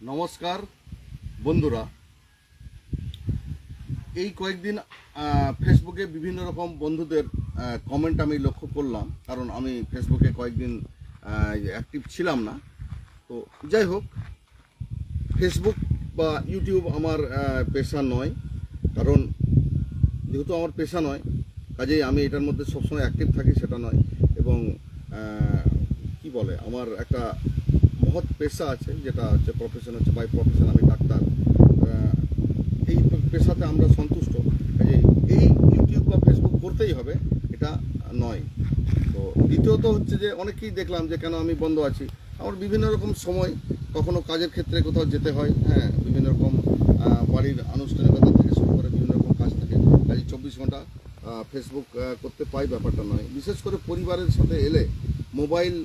নমস্কার বন্ধুরা, এই কয়েকদিন ফেসবুকে বিভিন্ন রকম বন্ধুদের কমেন্ট আমি লক্ষ্য করলাম, কারণ আমি ফেসবুকে কয়েকদিন অ্যাক্টিভ ছিলাম না। তো যাই হোক, ফেসবুক বা ইউটিউব আমার পেশা নয়, কারণ যেহেতু আমার পেশা নয়, কাজেই আমি এটার মধ্যে সবসময় অ্যাক্টিভ থাকি সেটা নয়। এবং কি বলে, আমার একটা মহৎ পেশা আছে, যেটা হচ্ছে প্রফেশন, হচ্ছে বাই প্রফেশন আমি ডাক্তার। এই পেশাতে আমরা সন্তুষ্ট, কাজেই এই ইউটিউব বা ফেসবুক করতেই হবে এটা নয়। তো দ্বিতীয়ত হচ্ছে যে অনেকেই দেখলাম যে কেন আমি বন্ধ আছি। আমার বিভিন্ন রকম সময়, কখনো কাজের ক্ষেত্রে কোথাও যেতে হয়, হ্যাঁ, বিভিন্ন রকম বাড়ির আনুষ্ঠানিকতা থেকে শুরু করে বিভিন্ন রকম কাজ থাকে, কাজে 24 ঘন্টা ফেসবুক করতে পাই ব্যাপারটা নয়। বিশেষ করে পরিবারের সাথে এলে মোবাইল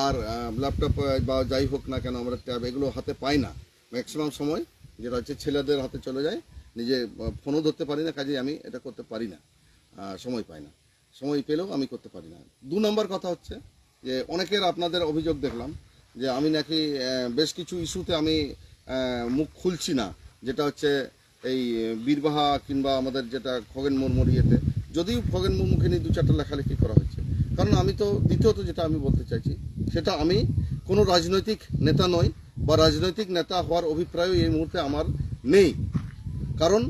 আর ল্যাপটপ বা যাই হোক না কেন, আমরা ট্যাব এগুলো হাতে পাই না ম্যাক্সিমাম সময়, যেটা হচ্ছে ছেলেদের হাতে চলে যায়। নিজে ফোনও ধরতে পারি না, কাজে আমি এটা করতে পারি না, সময় পাই না। সময় পেলেও আমি করতে পারি না। 2 নম্বর কথা হচ্ছে যে অনেকের আপনাদের অভিযোগ দেখলাম যে আমি নাকি বেশ কিছু ইস্যুতে আমি মুখ খুলছি না, যেটা হচ্ছে এই বীরবাহা কিংবা আমাদের যেটা খগেন মুর্মুর ইয়েতে, যদিও খগেন মুর্মুকে নিয়ে 2-4টা লেখালেখি করা হয়েছে। কারণ আমি তো, দ্বিতীয়ত যেটা আমি বলতে চাইছি, সেটা আমি কোনো রাজনৈতিক নেতা নই, বা রাজনৈতিক নেতা হওয়ার অভিপ্রায়ও এই মুহূর্তে আমার নেই। কারণ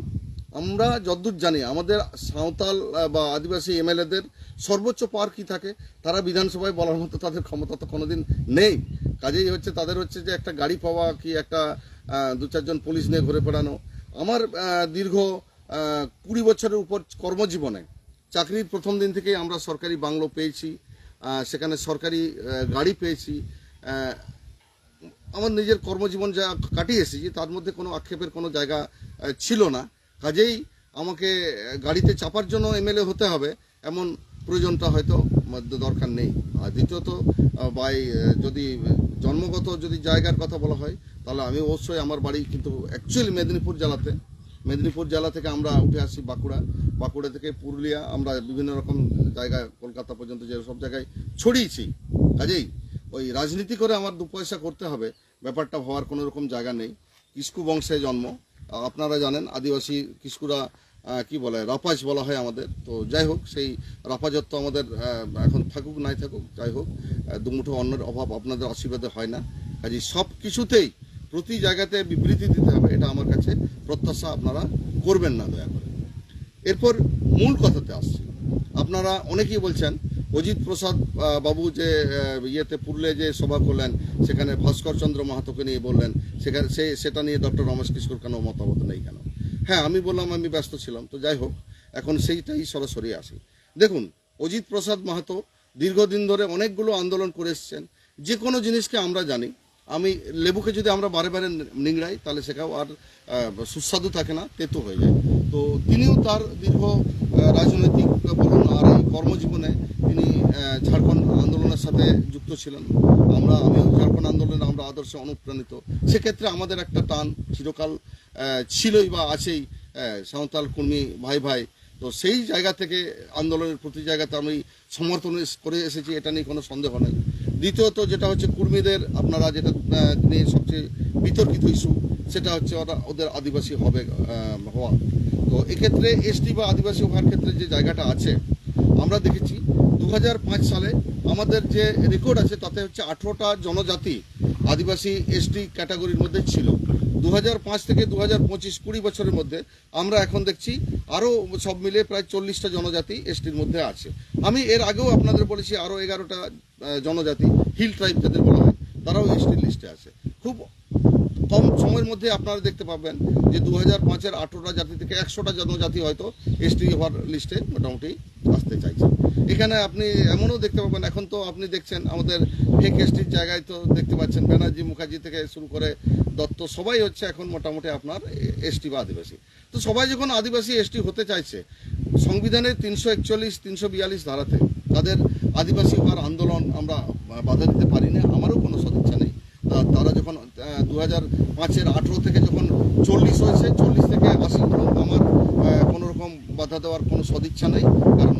আমরা যদ্দূর জানি, আমাদের সাঁওতাল বা আদিবাসী এমএলএদের সর্বোচ্চ পাওয়ার কী থাকে, তারা বিধানসভায় বলার মতো তাদের ক্ষমতা তো কোনোদিন নেই। কাজেই হচ্ছে তাদের হচ্ছে যে একটা গাড়ি পাওয়া, কি একটা 2-4 জন পুলিশ নিয়ে ঘুরে বেড়ানো। আমার দীর্ঘ 20 বছরের উপর কর্মজীবনে, চাকরির প্রথম দিন থেকেই আমরা সরকারি বাংলো পেয়েছি, সেখানে সরকারি গাড়ি পেয়েছি। আমার নিজের কর্মজীবন যা কাটিয়ে এসেছি, তার মধ্যে কোনো আক্ষেপের কোনো জায়গা ছিল না। কাজেই আমাকে গাড়িতে চাপার জন্য এমএলএ হতে হবে এমন প্রয়োজনটা হয়তো দরকার নেই। আর দ্বিতীয়ত বাই যদি জন্মগত যদি জায়গার কথা বলা হয়, তাহলে আমি অবশ্যই, আমার বাড়ি কিন্তু অ্যাকচুয়ালি মেদিনীপুর জেলা থেকে আমরা উঠে আসি বাঁকুড়া থেকে পুরুলিয়া, আমরা বিভিন্ন রকম জায়গায় কলকাতা পর্যন্ত যে সব জায়গায় ছড়িয়েছি। কাজেই ওই রাজনীতি করে আমার 2 পয়সা করতে হবে ব্যাপারটা হওয়ার কোনো রকম জায়গা নেই। কিস্কু বংশে জন্ম, আপনারা জানেন আদিবাসী কিস্কুরা কি বলে, রাপাজ বলা হয় আমাদের। তো যাই হোক, সেই রাপাজত্ব আমাদের এখন থাকুক নাই থাকুক, যাই হোক, দুমুঠো অন্নের অভাব আপনাদের আশীর্বাদে হয় না। কাজেই সব কিছুতেই প্রতি জায়গাতে বিবৃতি দিতে হবে, এটা আমার কাছে প্রত্যাশা আপনারা করবেন না দয়া করে। এরপর মূল কথাতে আসছি। আপনারা অনেকেই বলছেন অজিত প্রসাদ বাবু যে ইয়েতে পুরুলিয়া যে সভা করলেন, সেখানে ভাস্কর চন্দ্র মাহাতোকে নিয়ে বললেন, সেখানে সেটা নিয়ে ডক্টর রমেশ কিশোর কেন মতামত নেই কেন? হ্যাঁ, আমি বললাম আমি ব্যস্ত ছিলাম। তো যাই হোক, এখন সেইটাই সরাসরি আসি। দেখুন, অজিত প্রসাদ মাহাতো দীর্ঘদিন ধরে অনেকগুলো আন্দোলন করে এসছেন। যে কোনো জিনিসকে আমরা জানি, আমি লেবুকে যদি আমরা বারে বারে নিংড়াই, তাহলে সেটাও আর সুস্বাদু থাকে না, তেতো হয়ে যায়। তো তিনিও তার দীর্ঘ রাজনৈতিক বলুন আর এই কর্মজীবনে তিনি ঝাড়খণ্ড আন্দোলনের সাথে যুক্ত ছিলেন। আমিও ঝাড়খণ্ড আন্দোলনে আমরা আদর্শে অনুপ্রাণিত। সেক্ষেত্রে আমাদের একটা টান চিরকাল ছিলই বা আছেই, সাঁওতাল কুর্মী ভাই ভাই। তো সেই জায়গা থেকে আন্দোলনের প্রতি জায়গাতে আমি সমর্থন করে এসেছি, এটা নিয়ে কোনো সন্দেহ নেই। দ্বিতীয়ত যেটা হচ্ছে কুর্মীদের, আপনারা যেটা নিয়ে সবচেয়ে বিতর্কিত ইস্যু, সেটা হচ্ছে ওদের আদিবাসী হওয়া। তো এক্ষেত্রে এসটি বা আদিবাসী হওয়ার ক্ষেত্রে যে জায়গাটা আছে, আমরা দেখেছি 2005 সালে আমাদের যে রেকর্ড আছে, তাতে হচ্ছে 18টা জনজাতি আদিবাসী এসটি ক্যাটাগরির মধ্যে ছিল। 2005 থেকে 2025 20 বছরের মধ্যে আমরা এখন দেখছি আরও সব মিলে প্রায় 40টা জনজাতি এসটির মধ্যে আছে। আমি এর আগেও আপনাদের বলেছি আরও 11টা জনজাতি, হিল ট্রাইব যাদের বলা হয়, তারাও এসটির লিস্টে আছে। খুব কম সময়ের মধ্যে আপনারা দেখতে পাবেন যে 2005-এর 18টা জাতি থেকে 100টা জনজাতি হয়তো এসটি হওয়ার লিস্টে মোটামুটি আসতে চাইছে। এখানে আপনি এমনও দেখতে পাবেন, এখন তো আপনি দেখছেন আমাদের ফেক এসটির জায়গায় তো দেখতে পাচ্ছেন ব্যানার্জি মুখার্জি থেকে শুরু করে দত্ত, সবাই হচ্ছে এখন মোটামুটি আপনার এসটি বা আদিবাসী। তো সবাই যখন আদিবাসী এসটি হতে চাইছে, সংবিধানের 341 342 ধারাতে তাদের আদিবাসী হওয়ার আন্দোলন আমরা বাধা দিতে পারি না, আমারও কোনো সদিচ্ছা নেই। তারা যখন 2005-এর 18 থেকে যখন 40 হয়েছে, 40 থেকে 80 হলো, আমার কোনো রকম বাধা দেওয়ার কোনো সদিচ্ছা নেই। কারণ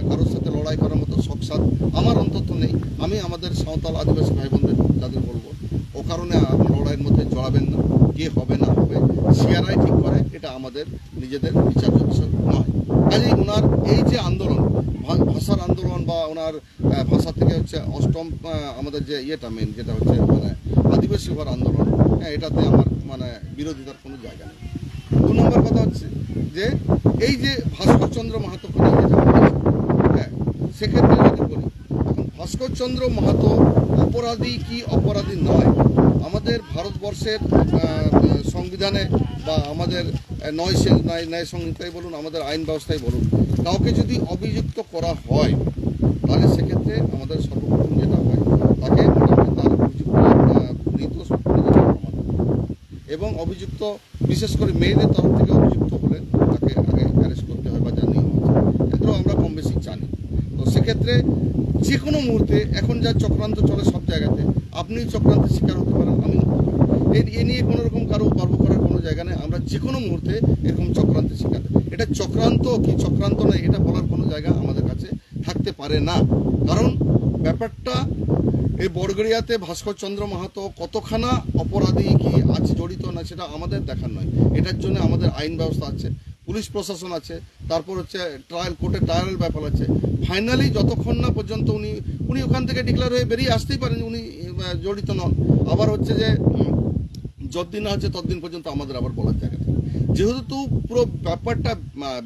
কারোর সাথে লড়াই করার মতো শখসাদ আমার অন্তত নেই। আমি আমাদের সাঁওতাল আদিবাসী ভাই বোনদের তাদের বলবো, কারণে লড়াইয়ের মধ্যে জড়াবেন না। কে হবে না হবে সিআরআই ঠিক করে, এটা আমাদের নিজেদের বিচার্য বিষয় নয়। কাজেই ওনার এই যে আন্দোলন, ভাষার আন্দোলন বা ওনার ভাষা থেকে হচ্ছে অষ্টম আমাদের যে ইয়েটা মেন যেটা হচ্ছে মানে আদিবাসী হওয়ার আন্দোলন, এটাতে আমার মানে বিরোধিতার কোনো জায়গা নেই। 2 নম্বর কথা হচ্ছে যে এই যে ভাস্করচন্দ্র মাহাতো সেক্ষেত্রে যদি বলি, এখন ভাস্করচন্দ্র মাহাতো অপরাধী কি অপরাধী নয়, আমাদের ভারতবর্ষের সংবিধানে বা আমাদের ন্যায় সংহিতায় বলুন, আমাদের আইন ব্যবস্থায় বলুন, কাউকে যদি অভিযুক্ত করা হয় তাহলে সেক্ষেত্রে আমাদের সর্বপ্রথম যেটা হয় তাকে মোটামুটি তার অভিযুক্ত এবং অভিযুক্ত বিশেষ করে মেয়েদের তরফ থেকে অভিযুক্ত হলে তাকে আগে অ্যারেস্ট করতে হয় বা যা নিয়ম আছে, এগুলো আমরা কম বেশি জানি। তো সেক্ষেত্রে যে কোনো মুহূর্তে এখন যা চক্রান্ত চলে সব জায়গাতে, আপনি চক্রান্তের শিকার হতে পারেন, আমি এ নিয়ে কোনো রকম কারো গর্ব করার কোনো জায়গা নেই। আমরা যে কোনো মুহূর্তে এরকম চক্রান্তের শিকার, এটা চক্রান্ত কি চক্রান্ত নয় এটা বলার কোনো জায়গা আমাদের কাছে থাকতে পারে না। কারণ ব্যাপারটা এই বড়গড়িয়াতে ভাস্করচন্দ্র মাহাতো কতখানা অপরাধী কি আছে জড়িত না সেটা আমাদের দেখার নয়। এটার জন্য আমাদের আইন ব্যবস্থা আছে, পুলিশ প্রশাসন আছে, তারপর হচ্ছে কোর্টে ট্রায়াল ব্যাপার আছে। ফাইনালি যতক্ষণ না পর্যন্ত উনি ওখান থেকে ডিক্লেয়ার হয়ে বেরিয়ে আসতেই পারেন উনি জড়িত নন, আবার হচ্ছে যে যতদিন না হচ্ছে ততদিন পর্যন্ত আমাদের আবার বলার জায়গা থাকে। যেহেতু পুরো ব্যাপারটা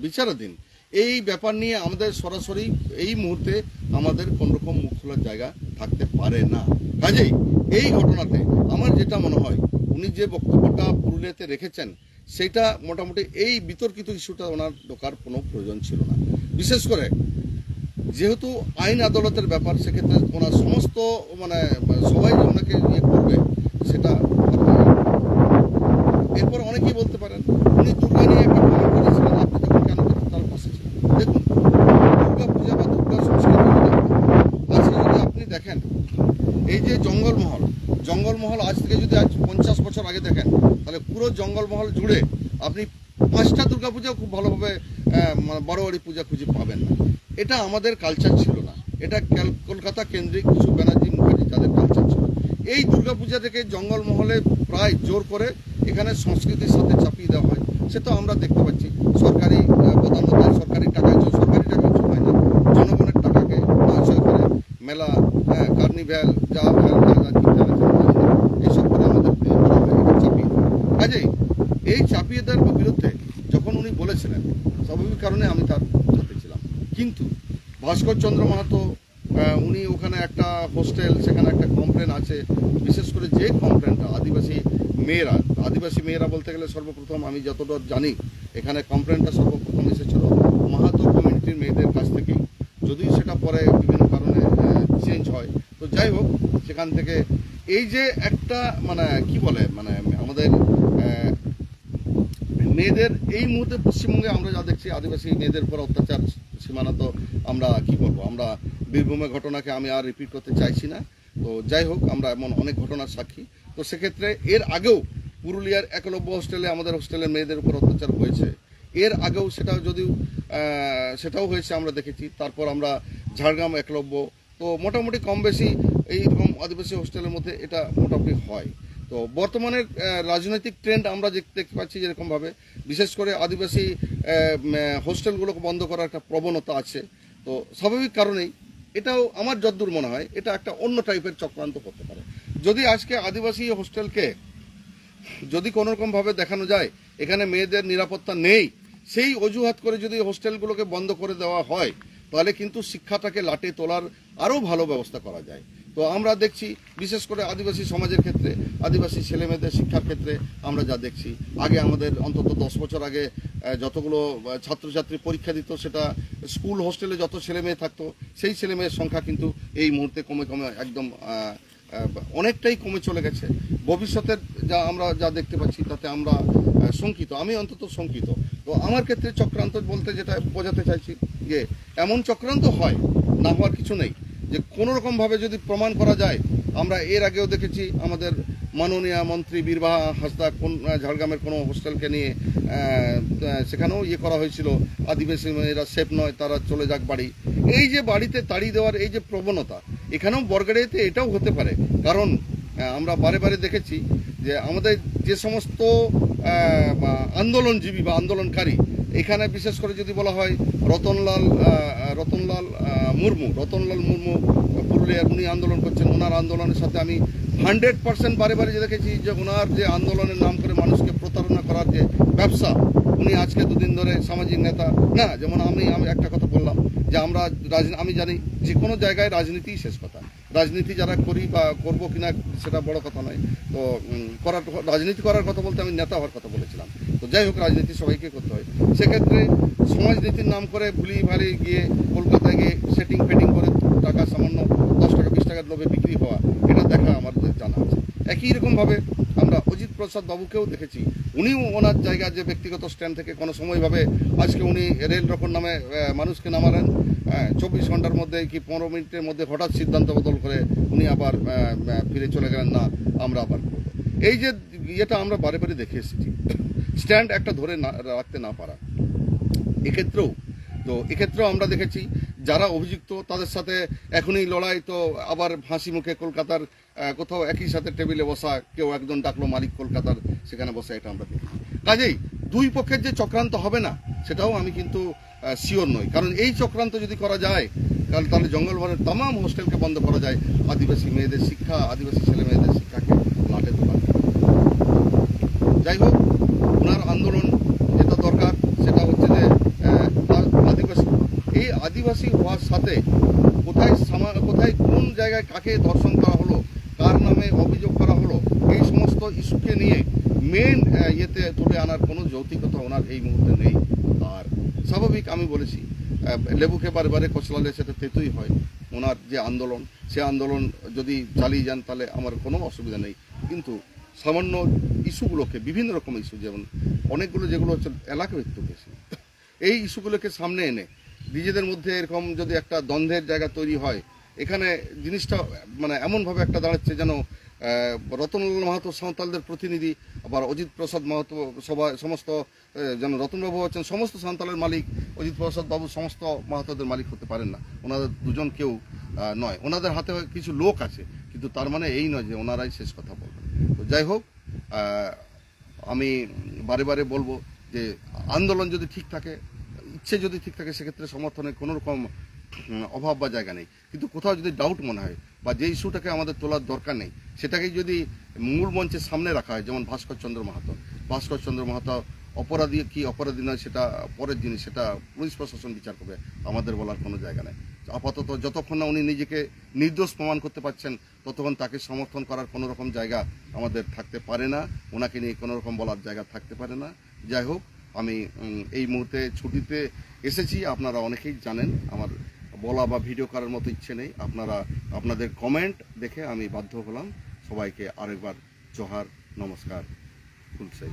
বিচারাধীন, এই ব্যাপার নিয়ে আমাদের সরাসরি এই মুহূর্তে আমাদের কোনোরকম মুখ খোলার জায়গা থাকতে পারে না। কাজেই এই ঘটনাতে আমার যেটা মনে হয় উনি যে বক্তব্যটা পুরুলিয়াতে রেখেছেন সেটা মোটামুটি এই বিতর্কিত ইস্যুটা ওনার ঢোকার কোনো প্রয়োজন ছিল না। বিশেষ করে যেহেতু আইন আদালতের ব্যাপার, সেক্ষেত্রে ওনার সমস্ত মানে সবাই যে ওনাকে ইয়ে করবে সেটা। এরপর অনেকেই বলতে পারেন উনি দুর্গা নিয়ে একটা কমেন্ট করেছিলেন, আপনি তখন কেন তার পাশে ছিলেন? দেখুন, দুর্গা পূজা বা দুর্গা সংস্কৃতি আজকে যদি আপনি দেখেন, এই যে জঙ্গলমহল আজ থেকে যদি আজ 50 বছর আগে দেখেন, তাহলে পুরো জঙ্গলমহল জুড়ে আপনি 5টা দুর্গা পূজা খুব ভালোভাবে বারোয়ারি পূজা খুঁজে পাবেন না। এটা আমাদের কালচার ছিল না, এটা কলকাতা কেন্দ্রিক কিছু ব্যানার্জি মুখার্জি যাদের কালচার ছিল। এই দুর্গা পূজা থেকে জঙ্গলমহলে প্রায় জোর করে এখানে সংস্কৃতির সাথে চাপিয়ে দেওয়া হয়, সেটা আমরা দেখতে পাচ্ছি। সরকারি প্রধানমন্ত্রী সরকারি টাকায় কিছু হয় না, জনগণের টাকাকে নয়ছয় করে মেলা কার্নিভ্যাল যা এইসব করে আমাদের চাপিয়ে দেয়। কাজেই এই চাপিয়ে দেওয়ার বিরুদ্ধে যখন উনি বলেছিলেন, স্বাভাবিক কারণে আমি তার সাথে ছিলাম। কিন্তু ভাস্করচন্দ্র মাহাতো উনি ওখানে একটা হোস্টেল, সেখানে একটা কমপ্লেন আছে, বিশেষ করে যে কমপ্লেনটা আদিবাসী মেয়েরা বলতে গেলে সর্বপ্রথম আমি যতটা জানি এখানে কমপ্লেনটা সর্বপ্রথম এসেছিল মাহাতো কমিউনিটির মেয়েদের কাছ থেকেই, যদিও সেটা পরে বিভিন্ন কারণে চেঞ্জ হয়। তো যাই হোক, সেখান থেকে এই যে একটা মানে কি বলে মানে আমাদের মেয়েদের এই মুহূর্তে পশ্চিমবঙ্গে আমরা যা দেখছি, আদিবাসী মেয়েদের উপর অত্যাচার সীমানা তো আমরা কি বলবো, আমরা বীরভূমের ঘটনাকে আমি আর রিপিট করতে চাইছি না। তো যাই হোক, আমরা এমন অনেক ঘটনার সাক্ষী। তো সেক্ষেত্রে এর আগেও পুরুলিয়ার একলব্য হোস্টেলে আমাদের হোস্টেলের মেয়েদের উপর অত্যাচার হয়েছে, এর আগেও সেটাও হয়েছে আমরা দেখেছি। তারপর আমরা ঝাড়গ্রাম একলব্য, তো মোটামুটি কম বেশি এইরকম আদিবাসী হোস্টেলের মধ্যে এটা মোটামুটি হয়। তো বর্তমানের রাজনৈতিক ট্রেন্ড আমরা দেখতে পাচ্ছি যেরকমভাবে, বিশেষ করে আদিবাসী হোস্টেলগুলোকে বন্ধ করার একটা প্রবণতা আছে। তো স্বাভাবিক কারণেই এটাও আমার যদ্দূর মনে হয় এটা একটা অন্য টাইপের চক্রান্ত করতে পারে। যদি আজকে আদিবাসী হোস্টেলকে যদি কোনোরকমভাবে দেখানো যায় এখানে মেয়েদের নিরাপত্তা নেই, সেই অজুহাত করে যদি হোস্টেলগুলোকে বন্ধ করে দেওয়া হয়, তাহলে কিন্তু শিক্ষাটাকে লাটে তোলার আরও ভালো ব্যবস্থা করা যায়। তো আমরা দেখছি বিশেষ করে আদিবাসী সমাজের ক্ষেত্রে, আদিবাসী ছেলেমেয়েদের শিক্ষার ক্ষেত্রে আমরা যা দেখছি, আগে আমাদের অন্তত 10 বছর আগে যতগুলো ছাত্রছাত্রী পরীক্ষা দিত, সেটা স্কুল হোস্টেলে যত ছেলেমেয়ে থাকতো সেই ছেলেমেয়ের সংখ্যা কিন্তু এই মুহূর্তে কমে একদম অনেকটাই কমে চলে গেছে। ভবিষ্যতের আমরা যা দেখতে পাচ্ছি তাতে আমরা শঙ্কিত, আমি অন্তত শঙ্কিত। তো আমার ক্ষেত্রে চক্রান্ত বলতে যেটা বোঝাতে চাইছি যে এমন চক্রান্ত হয়, না হওয়ার কিছু নেই, যে কোনো রকমভাবে যদি প্রমাণ করা যায়। আমরা এর আগেও দেখেছি আমাদের মাননীয় মন্ত্রী বীরবাহা হাঁসদা কোন ঝাড়গ্রামের কোনো হোস্টেলকে নিয়ে সেখানেও করা হয়েছিল, আদিবাসী মেয়েরা সেফ নয়, তারা চলে যাক বাড়ি। এই যে বাড়িতে তাড়িয়ে দেওয়ার এই যে প্রবণতা, এখানেও বরগাড়িয়াতে এটাও হতে পারে। কারণ আমরা বারে বারে দেখেছি যে আমাদের যে সমস্ত আন্দোলনজীবী বা আন্দোলনকারী, এখানে বিশেষ করে যদি বলা হয় রতনলাল মুর্মু পুরুলিয়ার, উনি আন্দোলন করছেন। ওনার আন্দোলনের সাথে আমি 100% বারে বারে যে দেখেছি যে ওনার যে আন্দোলনের নাম করে মানুষকে প্রতারণা করার যে ব্যবসা, উনি আজকে দুদিন ধরে সামাজিক নেতা না। যেমন আমি একটা কথা বললাম যে আমি জানি যে কোনো জায়গায় রাজনীতিই শেষ কথা। রাজনীতি যারা করি বা করবো কিনা সেটা বড় কথা নয়। তো রাজনীতি করার কথা বলতে আমি নেতা হওয়ার কথা বলেছিলাম। তো যাই হোক, রাজনীতি সবাইকে করতে হয়। সেক্ষেত্রে সমাজনীতির নাম করে ভুলি ভালি গিয়ে কলকাতায় গিয়ে সেটিং ফেটিং করে টাকা সামান্য 10 টাকা 20 টাকার লোভে বিক্রি হওয়া, এটা দেখা আমাদের জানা আছে। একই রকমভাবে আমরা অজিত প্রসাদ বাবুকেও দেখেছি। উনিও ওনার জায়গা যে ব্যক্তিগত স্ট্যান্ড থেকে কোনো সময়ভাবে আজকে উনি রেল রোকোর নামে মানুষকে নামালেন, 24 ঘন্টার মধ্যে কি 15 মিনিটের মধ্যে হঠাৎ সিদ্ধান্ত বদল করে উনি আবার ফিরে চলে গেলেন, না আমরা আবার করবো। এই যে ইয়েটা আমরা বারে বারে দেখে এসেছি, স্ট্যান্ড একটা ধরে রাখতে না পারা। এক্ষেত্রেও আমরা দেখেছি যারা অভিযুক্ত তাদের সাথে এখনই লড়াই, তো আবার হাসি মুখে কলকাতার কোথাও একই সাথে টেবিলে বসা, কেউ একজন ডাকলো মালিক কলকাতার, সেখানে বসা, এটা আমরা দেখি। কাজেই দুই পক্ষের যে চক্রান্ত হবে না সেটাও আমি কিন্তু শিওর নই। কারণ এই চক্রান্ত যদি করা যায় তাহলে জঙ্গলবনের তামাম হোস্টেলকে বন্ধ করা যায়, আদিবাসী মেয়েদের শিক্ষা, আদিবাসী ছেলে মেয়েদের শিক্ষাকে লাটে তোলা। যাই হোক, ওনার আন্দোলন যেটা দরকার সেটা হচ্ছে যে আদিবাসী হওয়ার সাথে কোথায় কোন জায়গায় কাকে ধর্ষণ করা হলো, কার নামে অভিযোগ করা হলো, এই সমস্ত ইস্যুকে নিয়ে মেন ইয়েতে তুলে আনার কোনো যৌক্তিকতা ওনার এই মুহূর্তে নেই। আর স্বাভাবিক, আমি বলেছি লেবুকে বারে কচলালে সেটা তেতুই হয়। ওনার যে আন্দোলন, সে আন্দোলন যদি চালিয়ে যান তাহলে আমার কোনো অসুবিধা নেই। কিন্তু সামান্য ইস্যুগুলোকে, বিভিন্ন রকম ইস্যু, যেমন অনেকগুলো যেগুলো হচ্ছে এলাকা ভিত্তিক ইস্যু, এই ইস্যুগুলোকে সামনে এনে নিজেদের মধ্যে এরকম যদি একটা দ্বন্দ্বের জায়গা তৈরি হয়, এখানে জিনিসটা মানে এমনভাবে একটা দাঁড়াচ্ছে যেন রতনলাল মাহাতো সাঁওতালদের প্রতিনিধি, আবার অজিত প্রসাদ মাহাতো সমস্ত, যেন রতনবাবু হচ্ছেন সমস্ত সাঁওতালের মালিক, অজিত প্রসাদ বাবু সমস্ত মাহাতোদের মালিক হতে পারেন না। ওনাদের দুজন কেউ নয়। ওনাদের হাতে কিছু লোক আছে, কিন্তু তার মানে এই নয় যে ওনারাই শেষ কথা বলবেন। তো যাই হোক, আমি বারে বারে বলবো যে আন্দোলন যদি ঠিক থাকে, ইচ্ছে যদি ঠিক থাকে, সেক্ষেত্রে সমর্থনের কোনো রকম অভাব বা জায়গা নেই। কিন্তু কোথাও যদি ডাউট মনে হয় বা যে ইস্যুটাকে আমাদের তোলার দরকার নেই সেটাকেই যদি মূল মঞ্চের সামনে রাখা হয়, যেমন ভাস্কর চন্দ্র মাহাতো অপরাধী কি অপরাধী নয় সেটা পরের জিনিস, সেটা পুলিশ প্রশাসন বিচার করবে, আমাদের বলার কোনো জায়গা নেই। আপাতত যতক্ষণ না উনি নিজেকে নির্দোষ প্রমাণ করতে পারছেন ততক্ষণ তাকে সমর্থন করার কোনো রকম জায়গা আমাদের থাকতে পারে না, ওনাকে নিয়ে কোনো রকম বলার জায়গা থাকতে পারে না। যাই হোক, আমি এই মুহূর্তে ছুটিতে এসেছি, আপনারা অনেকেই জানেন আমার বলা বা ভিডিও করার মতো ইচ্ছে নেই। আপনাদের কমেন্ট দেখে আমি বাধ্য হলাম। সবাইকে আরেকবার জোহার, নমস্কার, ফুলসাই।